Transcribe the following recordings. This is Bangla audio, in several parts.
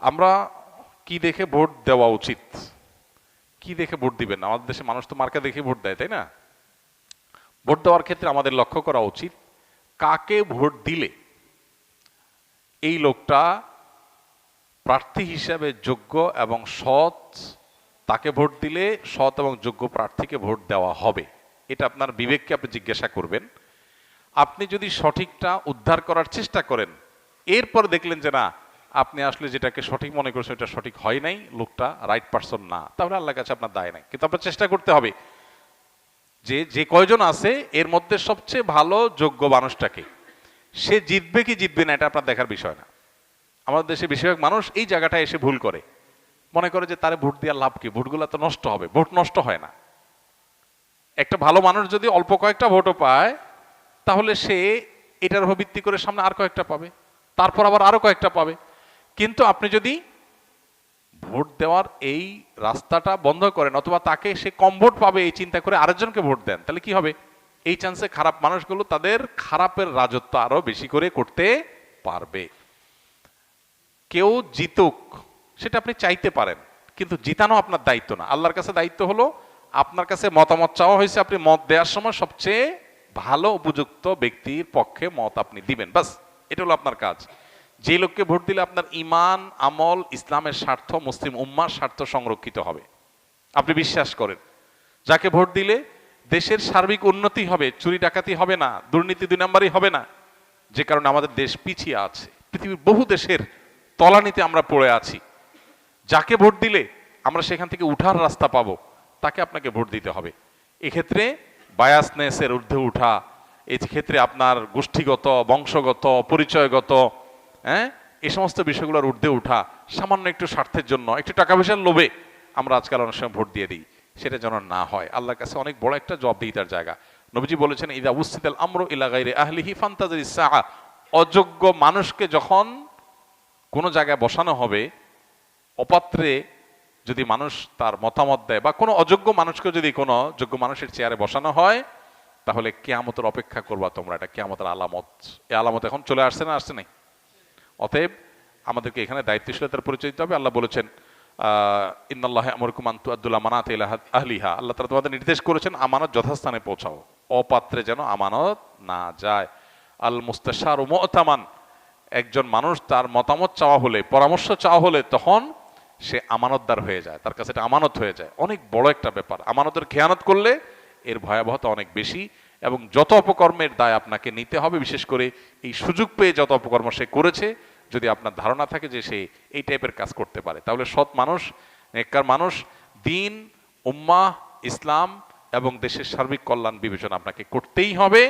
আমরা কি দেখে ভোট দেওয়া উচিত, কি দেখে ভোট দিবেন? আমাদের দেশে মানুষ তো মার্কা দেখে ভোট দেয়, তাই না? ভোট দেওয়ার ক্ষেত্রে আমাদের লক্ষ্য করা উচিত কাকে ভোট দিলে এই লোকটা প্রার্থী হিসাবে যোগ্য এবং সৎ, তাকে ভোট দিলে সৎ এবং যোগ্য প্রার্থীকে ভোট দেওয়া হবে। এটা আপনার বিবেককে আপনি জিজ্ঞাসা করবেন। আপনি যদি সঠিকটা উদ্ধার করার চেষ্টা করেন, এরপর দেখলেন যে না, আপনি আসলে যেটাকে সঠিক মনে করছেন এটা সঠিক হয় নাই, লোকটা রাইট পারসন না, তাহলে আল্লাহর কাছে আপনার দায় নাই। কিন্তু আপনার চেষ্টা করতে হবে যে যে কয়জন আছে এর মধ্যে সবচেয়ে ভালো যোগ্য মানুষটাকে, সে জিতবে কি জিতবে না এটা আপনার দেখার বিষয় না। আমাদের দেশে বেশিরভাগ মানুষ এই জায়গাটায় এসে ভুল করে, মনে করে যে তারে ভোট দেওয়ার লাভ কি, ভোটগুলো তো নষ্ট হবে। ভোট নষ্ট হয় না। একটা ভালো মানুষ যদি অল্প কয়েকটা ভোটও পায়, তাহলে সে এটার উপর ভিত্তি করে সামনে আর কয়েকটা পাবে, তারপর আবার আরো কয়েকটা পাবে। কিন্তু আপনি যদি ভোট দেওয়ার এই রাস্তাটা বন্ধ করেন, অথবা তাকে সে কম ভোট পাবে এই চিন্তা করে আরেকজনকে ভোট দেন, তাহলে কি হবে? এই চান্সে খারাপ মানুষগুলো তাদের খারাপের রাজত্ব আরো বেশি করে করতে পারবে। কেউ জিতুক সেটা আপনি চাইতে পারেন, কিন্তু জিতানো আপনার দায়িত্ব না। আল্লাহর কাছে দায়িত্ব হলো, আপনার কাছে মতামত চাওয়া হয়েছে, আপনি মত দেওয়ার সময় সবচেয়ে ভালো উপযুক্ত ব্যক্তির পক্ষে মত আপনি দিবেন, বাস। এটা হলো আপনার কাজ। যে লোককে ভোট দিলে আপনার ইমান, আমল, ইসলামের স্বার্থ, মুসলিম উম্মার স্বার্থ সংরক্ষিত হবে, আপনি বিশ্বাস করেন। যাকে ভোট দিলে দেশের সার্বিক উন্নতি হবে, চুরি ডাকাতি হবে না, দুর্নীতি 2 নম্বরই হবে না, যে কারণে আমাদের দেশ পিছিয়ে আছে। পৃথিবীর বহু দেশের তলানিতে আমরা পড়ে আছি। যাকে ভোট দিলে আমরা সেখান থেকে উঠার রাস্তা পাবো, তাকে আপনাকে ভোট দিতে হবে। এক্ষেত্রে বায়াসনেসের ঊর্ধ্বে উঠা, এই ক্ষেত্রে আপনার গোষ্ঠীগত, বংশগত, পরিচয়গত, এই সমস্ত বিষয়গুলোর ঊর্ধ্বে উঠা, সামান্য একটু স্বার্থের জন্য, একটু টাকা পয়সার লোভে আমরা আজকাল অনেক সময় ভোট দিয়ে দিই, সেটা যেন না হয়। আল্লাহর কাছে অনেক বড় একটা জবাবদিহিতার জায়গা। নবীজি বলেছেন, ইদা উসিদাল আমরু ইলা গায়রি আহলিহি ফান্তাজিরিস সাআ। অযোগ্য মানুষকে যখন কোনো জায়গায় বসানো হবে, অপাত্রে যদি মানুষ তার মতামত দেয়, বা কোনো অযোগ্য মানুষকে যদি কোনো যোগ্য মানুষের চেয়ারে বসানো হয়, তাহলে কিয়ামতের অপেক্ষা করবা তোমরা। এটা কিয়ামতের আলামত। এই আলামত এখন চলে আসছে না, আসছে নাই? অতএব আমাদেরকে এখানে দায়িত্বশীলতার পরিচয় দিতে হবে। আল্লাহ বলেছেন, ইন্নাল্লাহা ইয়ামুরুকুম আন তুআদ্দুল আমানাতি ইলা আহলিহা। আল্লাহ তাআলা তোমাদের নির্দেশ করেছেন আমানত যথাস্থানে পৌঁছাও, অপাত্রে যেন আমানত না যায়। আল মুস্তাশারু মু'তামান। একজন মানুষ তার মতামত চাওয়া হলে, পরামর্শ চাওয়া হলে, তখন সে আমানতদার হয়ে যায়, তার কাছে এটা আমানত হয়ে যায়। অনেক বড় একটা ব্যাপার। আমানতের খেয়ানত করলে এর ভয়াবহতা অনেক বেশি, এবং যত অপকর্মের দায় আপনাকে নিতে হবে, বিশেষ করে এই সুযোগ পেয়ে যত অপকর্ম সে করেছে, যদি আপনার ধারণা থাকে যে সে এই টাইপের কাজ করতে পারে, তাহলে সৎ মানুষ, নেককার মানুষ, দিন, উম্মাহ, ইসলাম এবং দেশের সার্বিক কল্যাণ বিবেচনা আপনাকে করতেই হবে।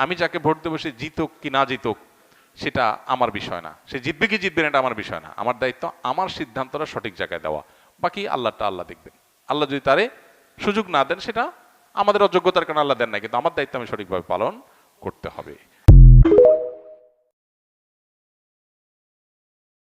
আমি যাকে ভোট দেবো সে জিতুক কি না জিতুক সেটা আমার বিষয় না, সে জিতবে কি জিতবে না এটা আমার বিষয় না। আমার দায়িত্ব আমার সিদ্ধান্তটা সঠিক জায়গায় দেওয়া, বাকি আল্লাহটা আল্লাহ দেখবেন। আল্লাহ যদি তারে সুযোগ না দেন, সেটা আমাদের অযোগ্যতার কারণে আল্লাহ দেন না, কিন্তু আমার দায়িত্ব আমি সঠিকভাবে পালন করতে হবে।